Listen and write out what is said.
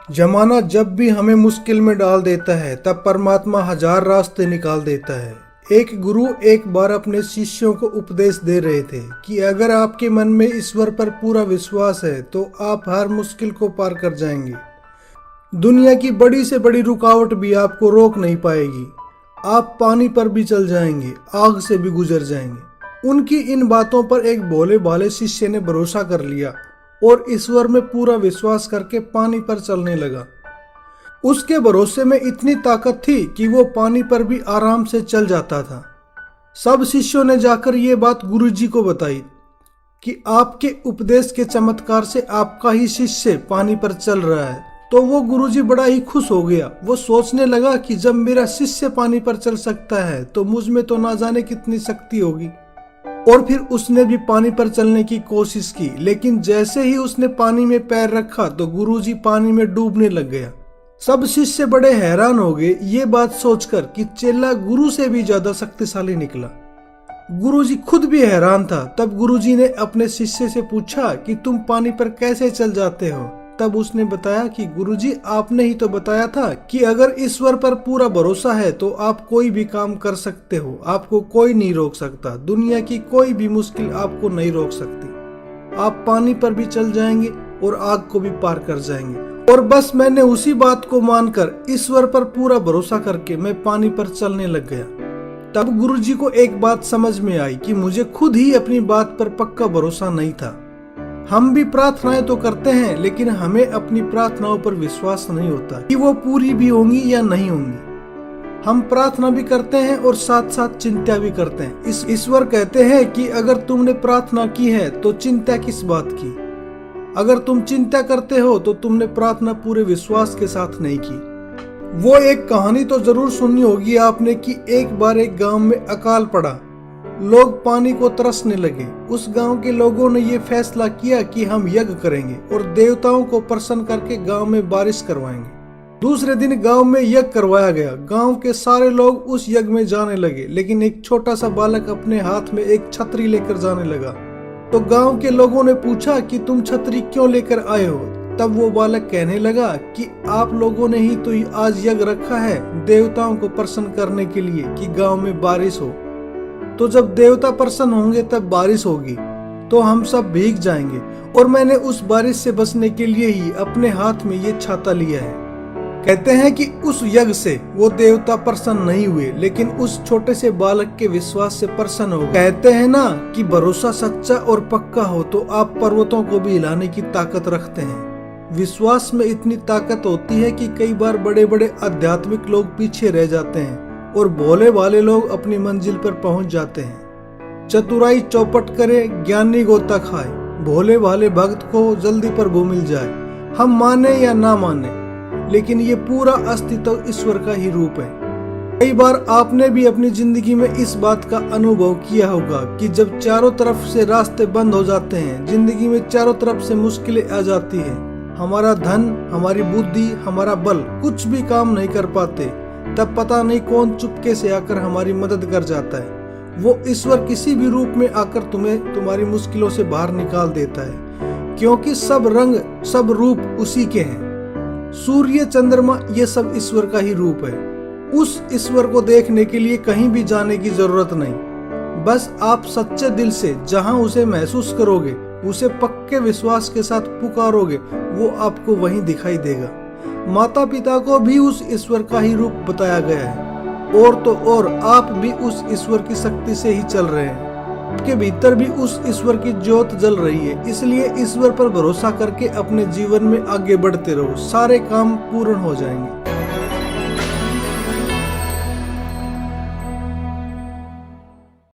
जमाना जब भी हमें मुश्किल में डाल देता है तब परमात्मा हजार रास्ते निकाल देता है। एक गुरु एक बार अपने शिष्यों को उपदेश दे रहे थे कि अगर आपके मन में ईश्वर पर पूरा विश्वास है तो आप हर मुश्किल को पार कर जाएंगे। दुनिया की बड़ी से बड़ी रुकावट भी आपको रोक नहीं पाएगी। आप पानी पर भी चल जाएंगे, आग से भी गुजर जाएंगे। उनकी इन बातों पर एक भोले भाले शिष्य ने भरोसा कर लिया और ईश्वर में पूरा विश्वास करके पानी पर चलने लगा। उसके भरोसे में इतनी ताकत थी कि वो पानी पर भी आराम से चल जाता था। सब शिष्यों ने जाकर ये बात गुरुजी को बताई कि आपके उपदेश के चमत्कार से आपका ही शिष्य पानी पर चल रहा है। तो वो गुरुजी बड़ा ही खुश हो गया। वो सोचने लगा कि जब मेरा शिष्य पानी पर चल सकता है तो मुझ में तो ना जाने कितनी शक्ति होगी। और फिर उसने भी पानी पर चलने की कोशिश की, लेकिन जैसे ही उसने पानी में पैर रखा तो गुरुजी पानी में डूबने लग गया। सब शिष्य बड़े हैरान हो गए ये बात सोचकर कि चेला गुरु से भी ज्यादा शक्तिशाली निकला। गुरुजी खुद भी हैरान था। तब गुरुजी ने अपने शिष्य से पूछा कि तुम पानी पर कैसे चल जाते हो। तब उसने बताया कि गुरुजी आपने ही तो बताया था कि अगर ईश्वर पर पूरा भरोसा है तो आप कोई भी काम कर सकते हो, आपको कोई नहीं रोक सकता। दुनिया की कोई भी मुश्किल आपको नहीं रोक सकती। आप पानी पर भी चल जाएंगे और आग को भी पार कर जाएंगे। और बस मैंने उसी बात को मानकर ईश्वर पर पूरा भरोसा करके मैं पानी पर चलने लग गया। तब गुरुजी को एक बात समझ में आई कि मुझे खुद ही अपनी बात पर पक्का भरोसा नहीं था। हम भी प्रार्थनाएं तो करते हैं लेकिन हमें अपनी प्रार्थनाओं पर विश्वास नहीं होता कि वो पूरी भी होंगी या नहीं होंगी। हम प्रार्थना भी करते हैं और साथ साथ चिंता भी करते हैं। इस ईश्वर कहते हैं कि अगर तुमने प्रार्थना की है तो चिंता किस बात की। अगर तुम चिंता करते हो तो तुमने प्रार्थना पूरे विश्वास के साथ नहीं की। वो एक कहानी तो जरूर सुनी होगी आपने कि एक बार एक गांव में अकाल पड़ा। लोग पानी को तरसने लगे। उस गांव के लोगों ने ये फैसला किया कि हम यज्ञ करेंगे और देवताओं को प्रसन्न करके गांव में बारिश करवाएंगे। दूसरे दिन गांव में यज्ञ करवाया गया। गांव के सारे लोग उस यज्ञ में जाने लगे, लेकिन एक छोटा सा बालक अपने हाथ में एक छतरी लेकर जाने लगा। तो गांव के लोगों ने पूछा कि तुम छतरी क्यों लेकर आए हो। तब वो बालक कहने लगा कि आप लोगों ने ही तो आज यज्ञ रखा है देवताओं को प्रसन्न करने के लिए कि गांव में बारिश हो। तो जब देवता प्रसन्न होंगे तब बारिश होगी, तो हम सब भीग जाएंगे। और मैंने उस बारिश से बचने के लिए ही अपने हाथ में ये छाता लिया है। कहते हैं कि उस यज्ञ से वो देवता प्रसन्न नहीं हुए, लेकिन उस छोटे से बालक के विश्वास से प्रसन्न हो गए। कहते हैं ना कि भरोसा सच्चा और पक्का हो तो आप पर्वतों को भी हिलाने की ताकत रखते हैं। विश्वास में इतनी ताकत होती है कि कई बार बड़े बड़े आध्यात्मिक लोग पीछे रह जाते हैं और भोले वाले लोग अपनी मंजिल पर पहुंच जाते हैं। चतुराई चौपट करे, ज्ञानी गोता खाए, भोले भाले भक्त को जल्दी प्रभु मिल जाए। हम माने या ना माने, लेकिन ये पूरा अस्तित्व ईश्वर का ही रूप है। कई बार आपने भी अपनी जिंदगी में इस बात का अनुभव किया होगा कि जब चारों तरफ से रास्ते बंद हो जाते हैं, जिंदगी में चारों तरफ से मुश्किलें आ जाती हैं, हमारा धन, हमारी बुद्धि, हमारा बल कुछ भी काम नहीं कर पाते, तब पता नहीं कौन चुपके से आकर हमारी मदद कर जाता है। वो ईश्वर किसी भी रूप में आकर तुम्हें तुम्हारी मुश्किलों से बाहर निकाल देता है, क्योंकि सब रंग सब रूप उसी के हैं। सूर्य, चंद्रमा ये सब ईश्वर का ही रूप है। उस ईश्वर को देखने के लिए कहीं भी जाने की जरूरत नहीं। बस आप सच्चे दिल से जहां उसे महसूस करोगे, उसे पक्के विश्वास के साथ पुकारोगे, वो आपको वहीं दिखाई देगा। माता पिता को भी उस ईश्वर का ही रूप बताया गया है। और तो और आप भी उस ईश्वर की शक्ति से ही चल रहे हैं। आपके भीतर भी उस ईश्वर की ज्योत जल रही है। इसलिए ईश्वर पर भरोसा करके अपने जीवन में आगे बढ़ते रहो, सारे काम पूर्ण हो जाएंगे।